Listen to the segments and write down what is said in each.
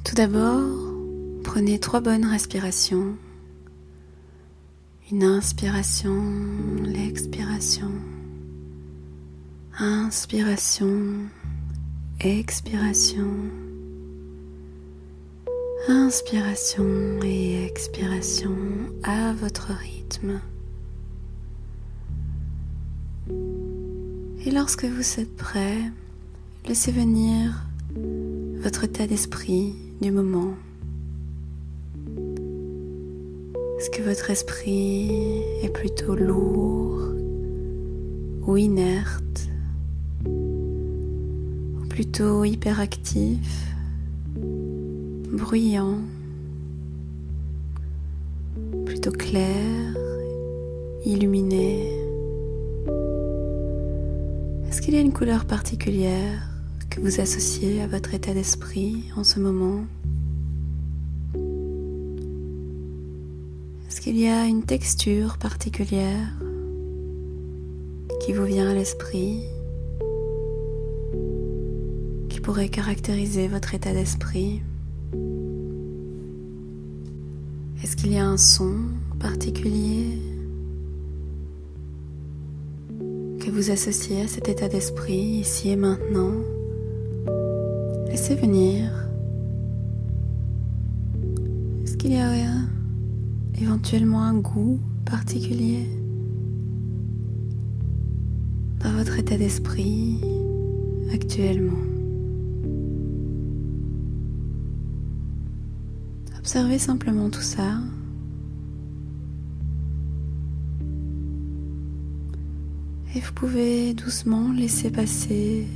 Tout d'abord, prenez 3 bonnes respirations. Une inspiration, l'expiration. Inspiration, expiration. Inspiration et expiration à votre rythme. Et lorsque vous êtes prêt, laissez venir votre état d'esprit du moment. Est-ce que votre esprit est plutôt lourd ou inerte, ou plutôt hyperactif, bruyant, plutôt clair, illuminé? Est-ce qu'il y a une couleur particulière que vous associez à votre état d'esprit en ce moment? Est-ce qu'il y a une texture particulière qui vous vient à l'esprit, qui pourrait caractériser votre état d'esprit? Est-ce qu'il y a un son particulier que vous associez à cet état d'esprit ici et maintenant? Laissez venir. Est-ce qu'il y a éventuellement un goût particulier dans votre état d'esprit actuellement? Observez simplement tout ça. Et vous pouvez doucement laisser passer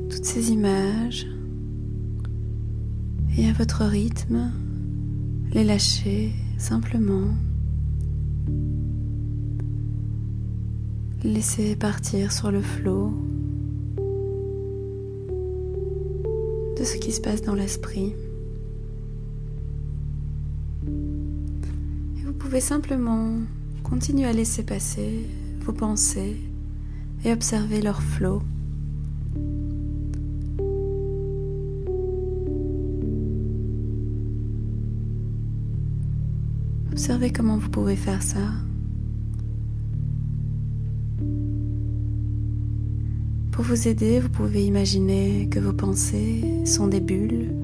toutes ces images et à votre rythme, les lâcher simplement. Laissez partir sur le flot de ce qui se passe dans l'esprit. Et vous pouvez simplement continuer à laisser passer vos pensées et observer leur flot. Observez comment vous pouvez faire ça. Pour vous aider, vous pouvez imaginer que vos pensées sont des bulles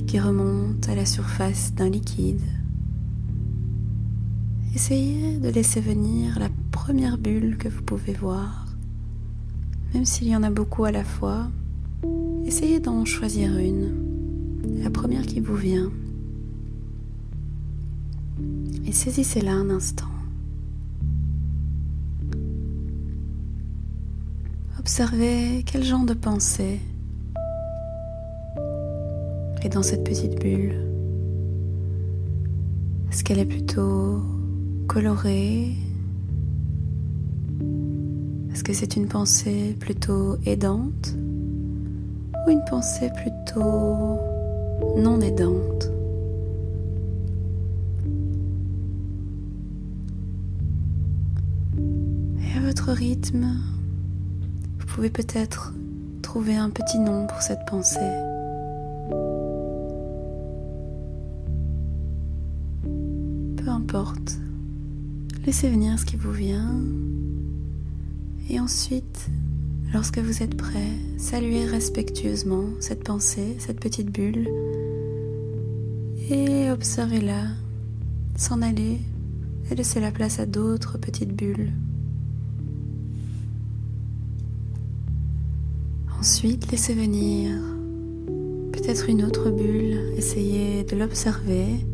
qui remontent à la surface d'un liquide. Essayez de laisser venir la première bulle que vous pouvez voir. Même s'il y en a beaucoup à la fois, essayez d'en choisir une, la première qui vous vient. Et saisissez-la un instant. Observez quel genre de pensée est dans cette petite bulle. Est-ce qu'elle est plutôt colorée? Est-ce que c'est une pensée plutôt aidante ou une pensée plutôt non aidante? Et à votre rythme, vous pouvez peut-être trouver un petit nom pour cette pensée. Peu importe, laissez venir ce qui vous vient. Et ensuite, lorsque vous êtes prêt, saluez respectueusement cette pensée, cette petite bulle, et observez-la s'en aller et laissez la place à d'autres petites bulles. Ensuite, laissez venir peut-être une autre bulle, essayez de l'observer,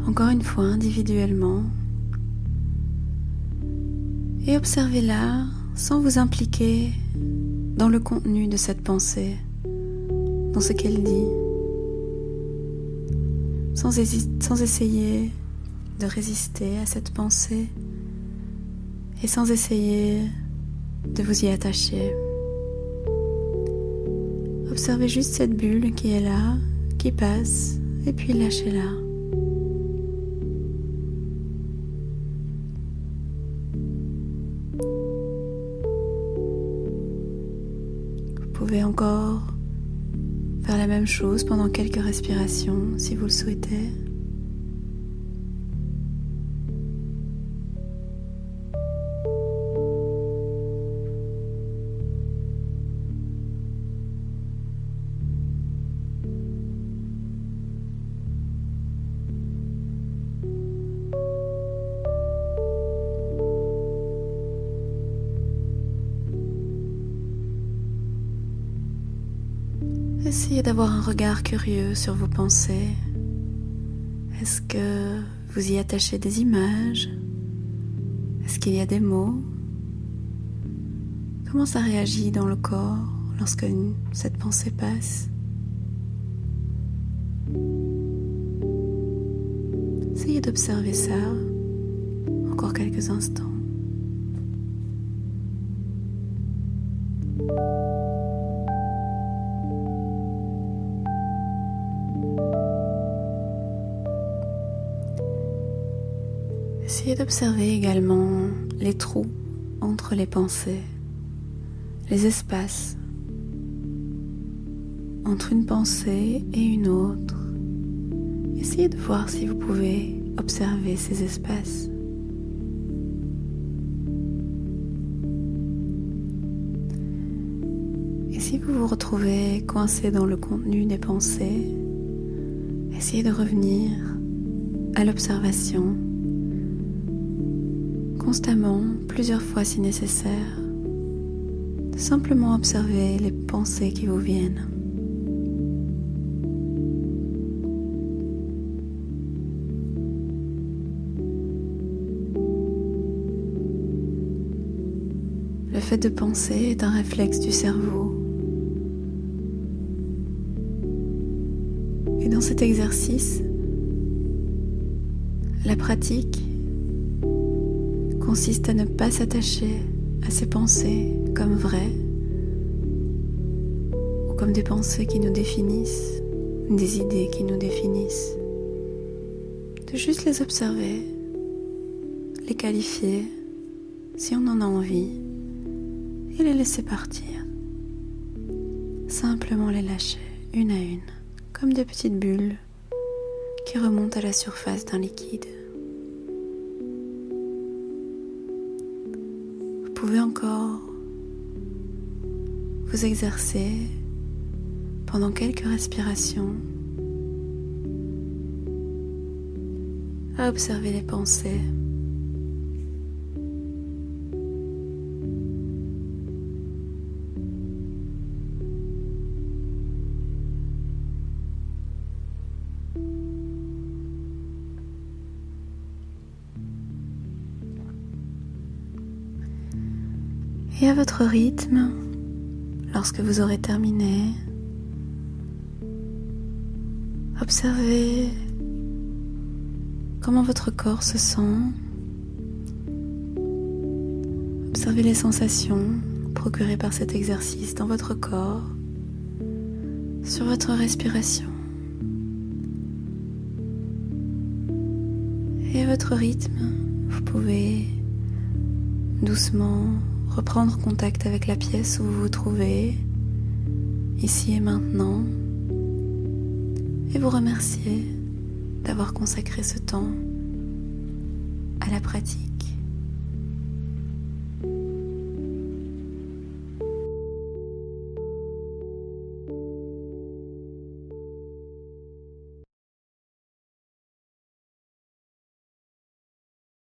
encore une fois individuellement, et observez-la sans vous impliquer dans le contenu de cette pensée, dans ce qu'elle dit, sans essayer de résister à cette pensée et sans essayer de vous y attacher. Observez juste cette bulle qui est là, qui passe, et puis lâchez-la. Vous pouvez encore faire la même chose pendant quelques respirations si vous le souhaitez. Essayez d'avoir un regard curieux sur vos pensées. Est-ce que vous y attachez des images? Est-ce qu'il y a des mots? Comment ça réagit dans le corps lorsque cette pensée passe? Essayez d'observer ça encore quelques instants. Essayez d'observer également les trous entre les pensées, les espaces entre une pensée et une autre. Essayez de voir si vous pouvez observer ces espaces. Et si vous vous retrouvez coincé dans le contenu des pensées, essayez de revenir à l'observation constamment, plusieurs fois si nécessaire, de simplement observer les pensées qui vous viennent. Le fait de penser est un réflexe du cerveau. Et dans cet exercice, la pratique consiste à ne pas s'attacher à ces pensées comme vraies ou comme des pensées qui nous définissent, des idées qui nous définissent. De juste les observer, les qualifier si on en a envie et les laisser partir. Simplement les lâcher une à une, comme des petites bulles qui remontent à la surface d'un liquide. Vous pouvez encore vous exercer pendant quelques respirations à observer les pensées. Et à votre rythme, lorsque vous aurez terminé, observez comment votre corps se sent. Observez les sensations procurées par cet exercice dans votre corps, sur votre respiration. Et à votre rythme, vous pouvez doucement reprendre contact avec la pièce où vous vous trouvez, ici et maintenant, et vous remercier d'avoir consacré ce temps à la pratique.